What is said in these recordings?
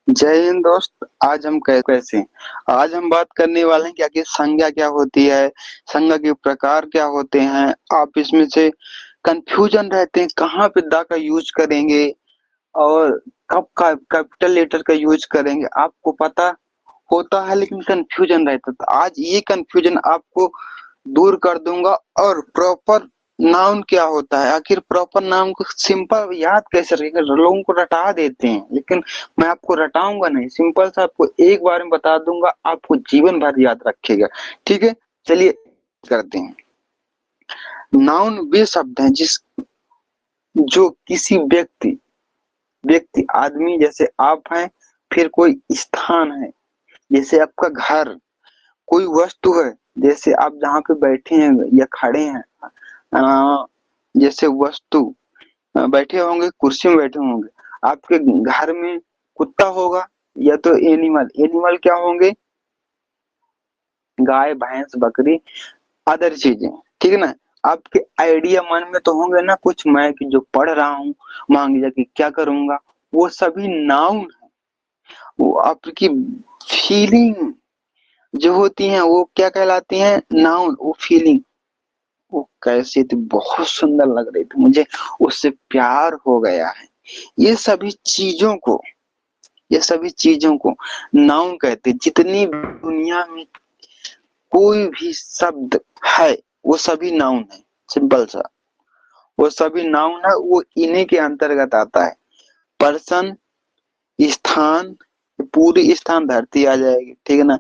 जय हिंद दोस्त। आज हम कैसे आज हम बात करने वाले हैं कि संज्ञा क्या होती है, संज्ञा के प्रकार क्या होते हैं। आप इसमें से कंफ्यूजन रहते हैं कहाँ पे दा का यूज करेंगे और कब का कैपिटल लेटर का यूज करेंगे। आपको पता होता है लेकिन कंफ्यूजन रहता था। आज ये कंफ्यूजन आपको दूर कर दूंगा। और प्रॉपर नाउन क्या होता है, आखिर प्रॉपर नाउन को सिंपल याद कैसे रखेंगे। लोगों को रटा देते हैं लेकिन मैं आपको रटाऊंगा नहीं, सिंपल सा आपको एक बार में बता दूंगा, आपको जीवन भर याद रखेगा। ठीक है, चलिए करते हैं। नाउन वे शब्द हैं जिस जो किसी व्यक्ति व्यक्ति आदमी जैसे आप हैं, फिर कोई स्थान है जैसे आपका घर, कोई वस्तु है जैसे आप जहाँ पे बैठे हैं या खड़े हैं। अ, जैसे वस्तु, बैठे होंगे कुर्सी में बैठे होंगे। आपके घर में कुत्ता होगा या तो एनिमल एनिमल क्या होंगे, गाय भैंस बकरी, अदर चीजें। ठीक है ना। आपके आइडिया मन में तो होंगे ना कुछ, मैं कि जो पढ़ रहा हूँ मांग जाके क्या करूंगा। वो सभी नाउन, वो आपकी फीलिंग जो होती है वो क्या कहलाती है, नाउन। वो फीलिंग, वो कैसी थी, बहुत सुंदर लग रही थी मुझे, उससे प्यार हो गया है। ये सभी चीजों को ये सभी चीजों को नाउन कहते हैं। जितनी भी दुनिया में कोई भी शब्द है वो सभी नाउन है। सिंपल सा, वो सभी नाउन है, वो इन्हीं के अंतर्गत आता है। पर्सन, स्थान, पूरी स्थान धरती आ जाएगी। ठीक है ना।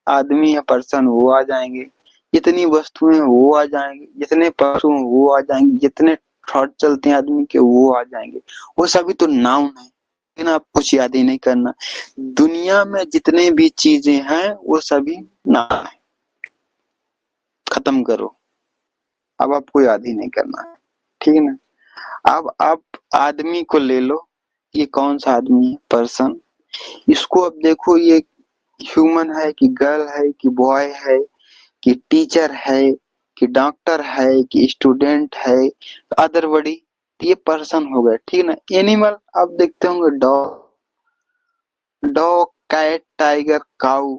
आदमी या पर्सन वो आ जाएंगे, जितनी वस्तुएं वो आ जाएंगे, जितने पशु हैं वो आ जाएंगे, जितने थॉट चलते हैं आदमी के वो आ जाएंगे। वो सभी तो नाउन है, लेकिन आप कुछ याद ही नहीं करना। दुनिया में जितने भी चीजें हैं वो सभी नाउन है। खत्म करो, अब आपको याद ही नहीं करना है। ठीक है ना। अब आप आदमी को ले लो, ये कौन सा आदमी है, पर्सन। इसको अब देखो, ये ह्यूमन है कि गर्ल है कि बॉय है कि टीचर है कि डॉक्टर है कि स्टूडेंट है, अदर बड़ी, ये पर्सन हो गए। ठीक है ना। एनिमल आप देखते होंगे, dog dog cat tiger cow.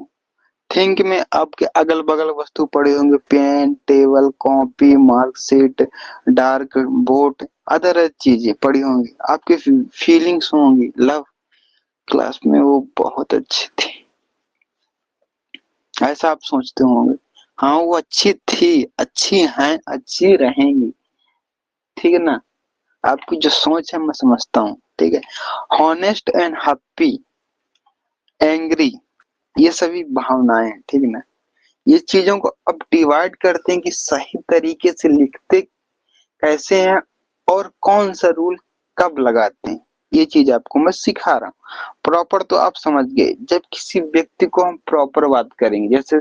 Think में आपके अगल बगल वस्तु पड़े होंगे, pen table copy marksheet dark board, other चीजें पड़ी होंगी। आपकी फीलिंग्स होंगी, लव क्लास में वो बहुत अच्छी थी, ऐसा आप सोचते होंगे। हाँ वो अच्छी थी, अच्छी हैं, अच्छी रहेंगी। ठीक है ना। आपकी जो सोच है मैं समझता हूँ। ठीक है। हॉनेस्ट एंड हैप्पी, एंग्री, ये सभी भावनाएं हैं। ठीक है ना। ये चीजों को अब डिवाइड करते हैं कि सही तरीके से लिखते कैसे हैं और कौन सा रूल कब लगाते हैं। ये चीज आपको मैं सिखा रहा हूँ। प्रॉपर तो आप समझ गए। जब किसी व्यक्ति को हम प्रॉपर बात करेंगे, जैसे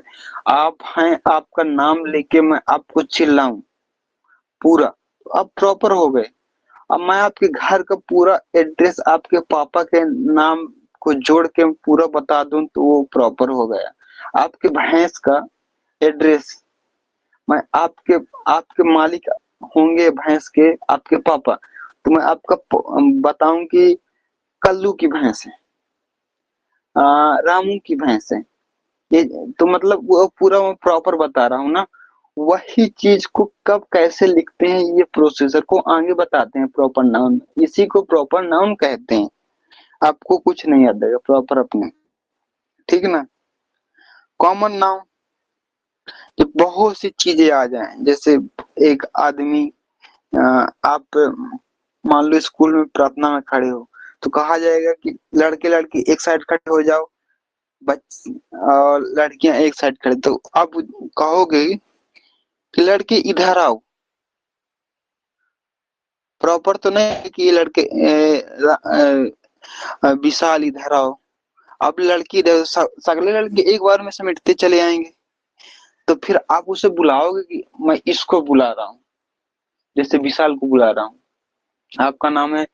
आप हैं, आपका नाम लेके मैं आपको चिल्लाऊं पूरा, तो आप प्रॉपर हो गए। अब मैं आपके घर का पूरा एड्रेस आपके पापा के नाम को जोड़ के पूरा बता दूं तो वो प्रॉपर हो गया। आपके भैंस का एड्रेस, मैं आपके आपके मालिक होंगे भैंस के आपके पापा, तो मैं आपका बताऊं कि कल्लू की भैंस है, रामू की भैंस है। ये तो मतलब वो पूरा मैं प्रॉपर बता रहा हूँ ना। वही चीज को कब कैसे लिखते हैं, ये प्रोसीजर को आगे बताते हैं प्रॉपर नाउन। इसी को प्रॉपर नाउन कहते हैं। आपको कुछ नहीं याद रहेगा प्रॉपर अपने। ठीक है ना। कॉमन नाउन, जब बहुत सी चीजें आ जाएं, जैसे एक आदमी, आप मान लो स्कूल में प्रार्थना में खड़े हो, तो कहा जाएगा कि लड़के लड़की एक साइड खड़े हो जाओ, बच और लड़कियां एक साइड खड़े। तो आप कहोगे कि लड़के इधर आओ। प्रॉपर तो नहीं है कि ये लड़के विशाल इधर आओ। अब लड़की इधर, सगले लड़के एक बार में समेटते चले आएंगे। तो फिर आप उसे बुलाओगे कि मैं इसको बुला रहा हूँ, जैसे विशाल को बुला रहा हूँ। आपका नाम है,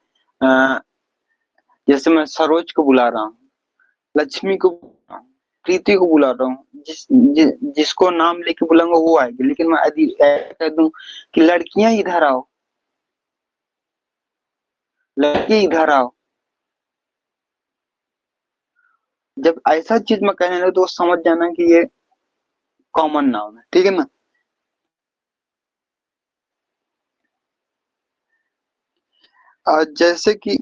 जैसे मैं सरोज को बुला रहा हूँ, लक्ष्मी को बुला रहा हूँ, प्रीति को बुला रहा हूँ। जिसको नाम लेके बुलाऊंगा वो आएगी। लेकिन मैं यदि कह दूं कि लड़कियां इधर आओ, लड़के इधर आओ, जब ऐसा चीज में कहने लगे तो समझ जाना कि ये कॉमन नाउन है, ठीक है ना। जैसे कि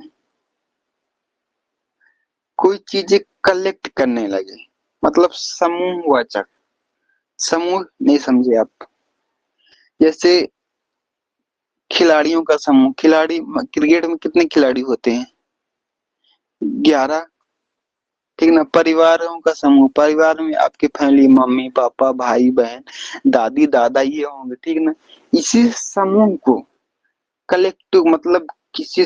कोई चीजें कलेक्ट करने लगे, मतलब समूहवाचक। समूह नहीं समझे आप? जैसे खिलाड़ियों का समूह, खिलाड़ी क्रिकेट में कितने खिलाड़ी होते हैं? 11। ठीक ना। परिवारों का समूह, परिवार में आपकी फैमिली, मम्मी पापा भाई बहन दादी दादा ये होंगे, ठीक ना। इसी समूह को कलेक्टिव मतलब किसी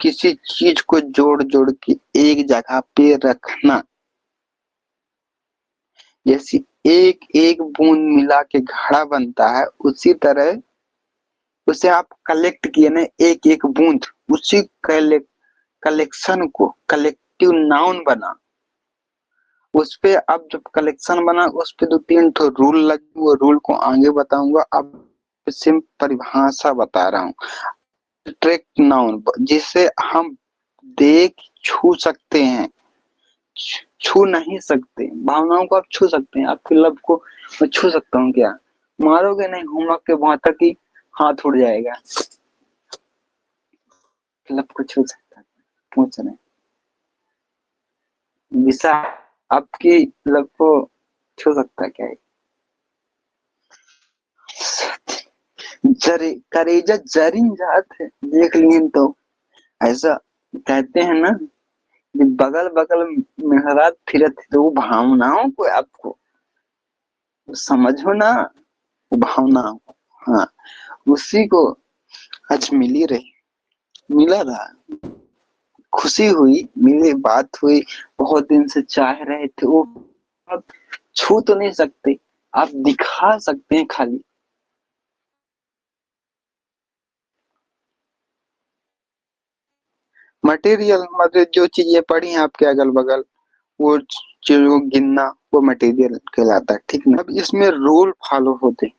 किसी चीज को जोड़ जोड़ के एक जगह पे रखना। जैसे एक एक बूंद मिला के घड़ा बनता है, उसी तरह उसे आप कलेक्ट किए ना, एक एक बूंद, उसी कलेक्शन को कलेक्टिव नाउन बना। उस पे अब जब कलेक्शन बना, उस पे 2-3 ठो रूल लगे, वो रूल को आगे बताऊंगा। अब सिर्फ परिभाषा बता रहा हूँ। ट्रैक्ट नाउन जिसे हम देख छू सकते हैं, छू नहीं सकते। भावनाओं को आप छू सकते हैं, आपके लब को मैं छू सकता हूँ क्या? मारोगे नहीं, घुमा के वहां तक ही हाथ उड़ जाएगा। लब को छू सकता है, पूछ रहे दिशा आपकी लब को छू सकता है क्या? जरे करेजा जरिन जात है, देख लिए तो। ऐसा कहते हैं ना कि बगल बगल मेहरात फिरत है, तो वो भावनाओं को आपको समझो ना, वो भावनाओं को। हाँ, उसी को आज मिली रही, मिला रहा, खुशी हुई, मिली बात हुई। बहुत दिन से चाह रहे थे वो, आप छू तो नहीं सकते, आप दिखा सकते हैं खाली। मटेरियल मतलब जो चीजें पड़ी हैं आपके अगल बगल, वो चीजों को गिनना, वो मटेरियल कहलाता है, ठीक ना। अब इसमें रूल फॉलो होते हैं।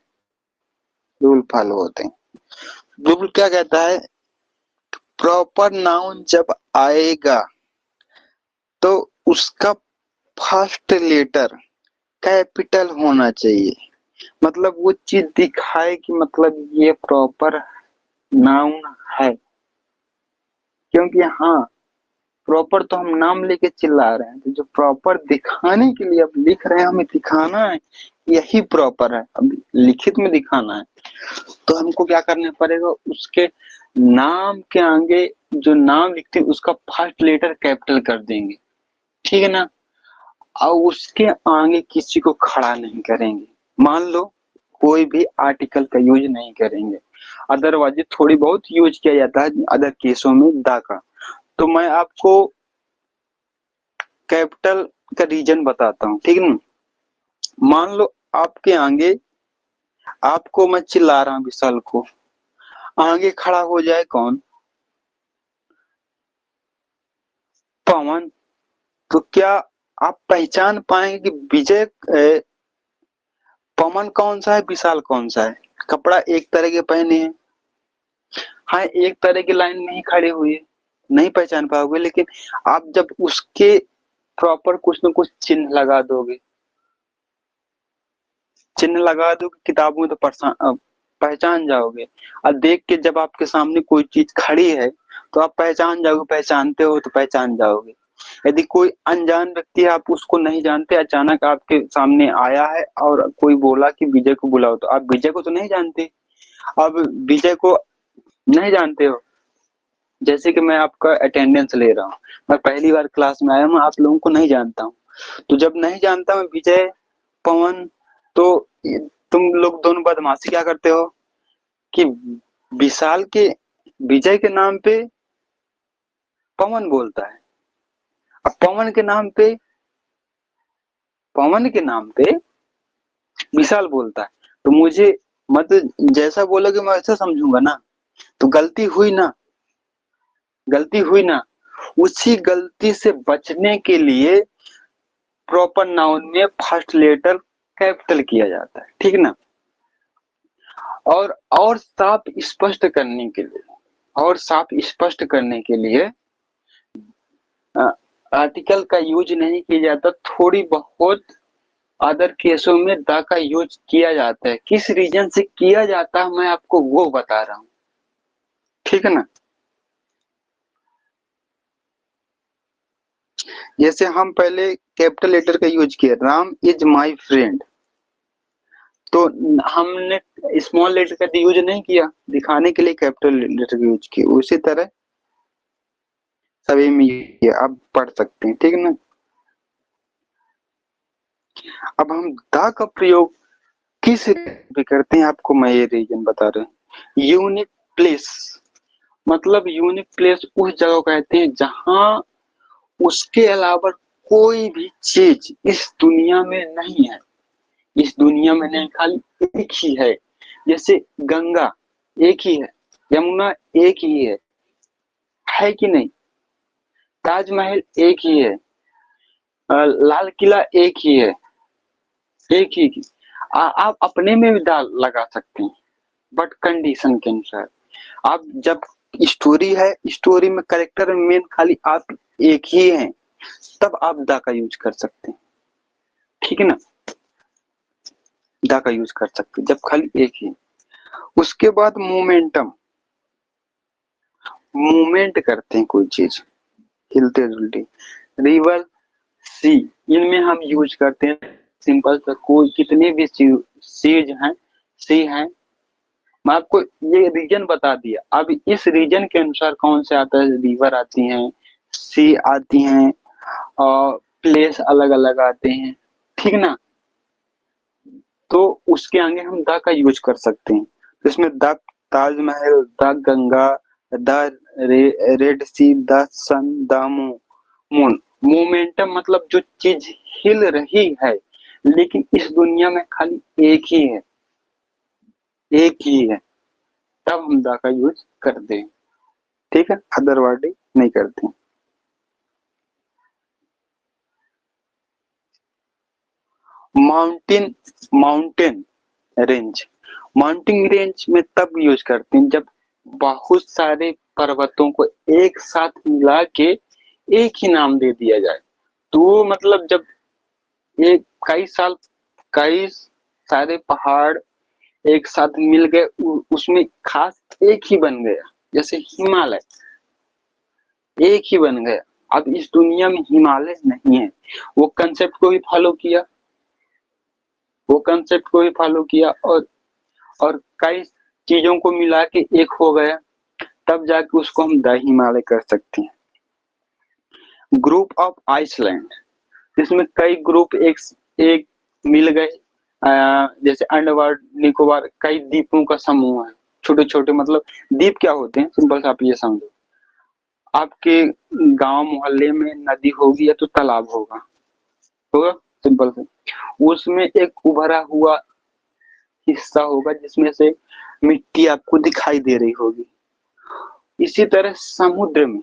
रूल क्या कहता है? प्रॉपर नाउन जब आएगा तो उसका फर्स्ट लेटर कैपिटल होना चाहिए। मतलब वो चीज दिखाए कि मतलब ये प्रॉपर नाउन है। क्योंकि हाँ, प्रॉपर तो हम नाम लेके चिल्ला रहे हैं, तो जो प्रॉपर दिखाने के लिए अब लिख रहे हैं, हमें दिखाना है यही प्रॉपर है, अब लिखित में दिखाना है। तो हमको क्या करना पड़ेगा? उसके नाम के आगे जो नाम लिखते हैं उसका फर्स्ट लेटर कैपिटल कर देंगे, ठीक है ना। और उसके आगे किसी को खड़ा नहीं करेंगे। मान लो कोई भी आर्टिकल का यूज नहीं करेंगे, अदरवाइज थोड़ी बहुत यूज किया जाता है अदर केसों में दा का। तो मैं आपको कैपिटल का रीजन बताता हूँ, ठीक है ना। मान लो आपके आगे, आपको मैं चिल्ला रहा हूँ विशाल को, आगे खड़ा हो जाए कौन? पवन। तो क्या आप पहचान पाएंगे कि विजय पवन कौन सा है, विशाल कौन सा है? कपड़ा एक तरह के पहने हैं, हाँ एक तरह की लाइन में ही खड़े हुए, नहीं पहचान पाओगे। लेकिन आप जब उसके प्रॉपर कुछ न कुछ चिन्ह लगा दोगे, चिन्ह लगा दोगे किताबों में, तो पहचान जाओगे। और देख के जब आपके सामने कोई चीज खड़ी है तो आप पहचान जाओगे, पहचानते हो तो पहचान जाओगे। यदि कोई अनजान व्यक्ति है, आप उसको नहीं जानते, अचानक आपके सामने आया है और कोई बोला कि विजय को बुलाओ, तो आप विजय को तो नहीं जानते। अब विजय को नहीं जानते हो, जैसे कि मैं आपका अटेंडेंस ले रहा हूँ, मैं पहली बार क्लास में आया हूँ, आप लोगों को नहीं जानता हूँ। तो जब नहीं जानता मैं विजय पवन, तो तुम लोग दोनों बदमाशी क्या करते हो कि विशाल के विजय के नाम पे पवन बोलता है, अब पवन के नाम पे विशाल बोलता है। तो मुझे मतलब जैसा बोलोगे मैं वैसा समझूंगा ना। तो गलती हुई ना। उसी गलती से बचने के लिए प्रॉपर नाउन में फर्स्ट लेटर कैपिटल किया जाता है, ठीक ना। और साफ स्पष्ट करने के लिए, और साफ स्पष्ट करने के लिए आर्टिकल का यूज नहीं किया जाता, थोड़ी बहुत अदर केसों में द का यूज किया जाता है। किस रीजन से किया जाता है मैं आपको वो बता रहा हूँ, ठीक है ना। जैसे हम पहले कैपिटल लेटर का यूज किया, राम इज माई फ्रेंड, तो हमने स्मॉल लेटर का यूज नहीं किया, दिखाने के लिए कैपिटल लेटर का यूज किया। उसी तरह सभी में ये आप पढ़ सकते हैं, ठीक है ना। अब हम द का प्रयोग किस भी करते हैं, आपको मैं ये रीजन बता रहा हूँ। यूनिक प्लेस, मतलब यूनिक प्लेस उस जगह को कहते हैं जहां उसके अलावा कोई भी चीज इस दुनिया में नहीं है। इस दुनिया में नहीं, खाली एक ही है। जैसे गंगा एक ही है, यमुना एक ही है कि नहीं। ताजमहल एक ही है, लाल किला एक ही है, एक ही की। आप अपने में भी दाल लगा सकते हैं, बट कंडीशन के अनुसार। आप जब स्टोरी है, स्टोरी में करेक्टर मेन खाली आप एक ही हैं, तब आप द का यूज कर सकते हैं, ठीक है ना। द का यूज कर सकते हैं जब खाली एक ही। उसके बाद मोमेंटम, मूवमेंट करते हैं कोई चीज, हिलते जुलते। रिवर, सी, इनमें हम यूज करते हैं सिंपल सा, कोई कितने भी चीज हैं, सी हैं। मैं आपको ये रीजन बता दिया, अब इस रीजन के अनुसार कौन से आता है, रिवर आती हैं, सी आती हैं, और प्लेस अलग अलग आते हैं, ठीक ना। तो उसके आगे हम द का यूज कर सकते हैं। तो इसमें the Taj Mahal, the Ganga, the red sea, the sun, the moon. Momentum मतलब जो चीज हिल रही है, लेकिन इस दुनिया में खाली एक ही है, एक ही है, तब हम द का यूज करते हैं, ठीक है। अदर वर्ड नहीं करते। Mountain, mountain range, mountain range में तब यूज करते हैं जब बहुत सारे पर्वतों को एक साथ मिला के एक ही नाम दे दिया जाए। तो वो मतलब जब एक कई साल, कई सारे पहाड़ एक साथ मिल गए, उसमें खास एक ही बन गया, जैसे हिमालय एक ही बन गया। अब इस दुनिया में हिमालय नहीं है, वो कंसेप्ट को भी फॉलो किया, वो कंसेप्ट को भी फॉलो किया, और कई चीजों को मिला के एक हो गया, तब जाके उसको हम द हिमालय कर सकते हैं। ग्रुप ऑफ आइसलैंड, इसमें कई ग्रुप एक एक मिल गए, जैसे अंडमान निकोबार कई द्वीपों का समूह है, छोटे छोटे। मतलब द्वीप क्या होते हैं, सिंपल से आप ये समझो, आपके गांव मोहल्ले में नदी होगी या तो तालाब होगा, होगा सिंपल से, उसमें एक उभरा हुआ हिस्सा होगा जिसमें से मिट्टी आपको दिखाई दे रही होगी। इसी तरह समुद्र में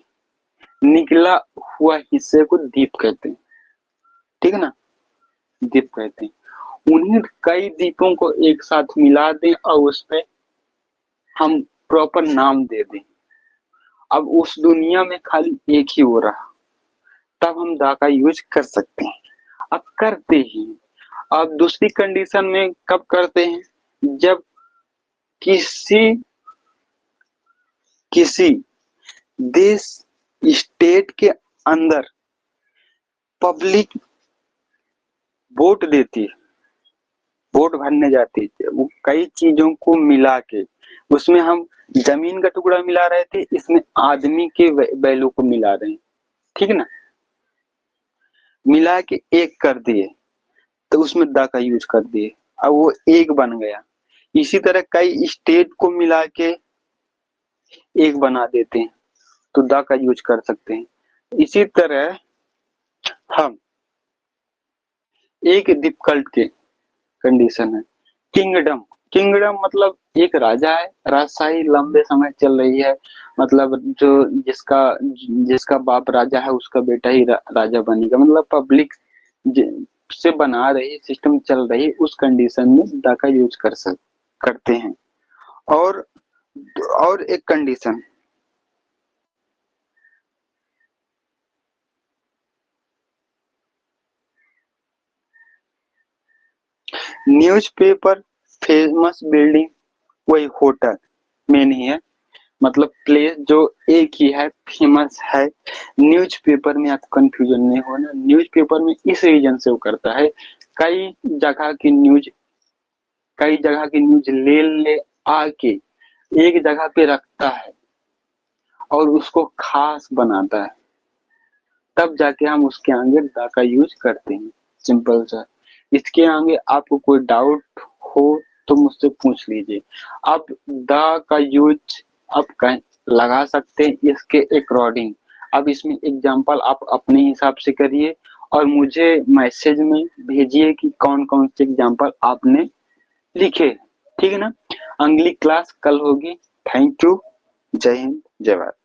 निकला हुआ हिस्से को द्वीप कहते हैं, ठीक है ना, द्वीप कहते हैं। उन्हीं कई द्वीपों को एक साथ मिला दें और उसपे हम प्रॉपर नाम दे दें, अब उस दुनिया में खाली एक ही हो रहा, तब हम द का यूज कर सकते हैं। अब करते ही, अब दूसरी कंडीशन में कब करते हैं, जब किसी किसी देश, स्टेट के अंदर पब्लिक वोट देती है, वोट भरने जाती है, वो कई चीजों को मिला के, उसमें हम जमीन का टुकड़ा मिला रहे थे, इसमें आदमी के वैल्यू को मिला रहे हैं, ठीक है ना, मिला के एक कर दिए, तो उसमें द का यूज कर दिए, अब वो एक बन गया। इसी तरह कई स्टेट को मिला के एक बना देते हैं, तो द का यूज कर सकते हैं। इसी तरह हम एक डिफिकल्ट के कंडीशन है, किंगडम। किंगडम मतलब एक राजा है, राजशाही लंबे समय चल रही है, मतलब जो जिसका जिसका बाप राजा है उसका बेटा ही राजा बनेगा, मतलब पब्लिक से बना रही सिस्टम चल रही, उस कंडीशन में द का यूज करते हैं। और और एक कंडीशन, न्यूज़पेपर, फेमस बिल्डिंग, वही होटल में नहीं है, मतलब प्लेस जो एक ही है, फेमस है। न्यूज़पेपर में आप कंफ्यूजन नहीं होना, न्यूज़पेपर में इस रीजन से वो करता है, कई जगह की न्यूज कई जगह की न्यूज ले ले आके एक जगह पे रखता है और उसको खास बनाता है, तब जाके हम उसके आगे द का यूज करते हैं। सिंपल सा। इसके आगे आपको कोई डाउट हो तो मुझसे पूछ लीजिए। आप द का यूज आप कहीं लगा सकते हैं इसके अकॉर्डिंग। अब इसमें एग्जांपल आप अपने हिसाब से करिए और मुझे मैसेज में भेजिए कि कौन कौन से एग्जांपल आपने लिखे। ठीक है ना। अगली क्लास कल होगी। Thank you. जय हिंद, जय भारत।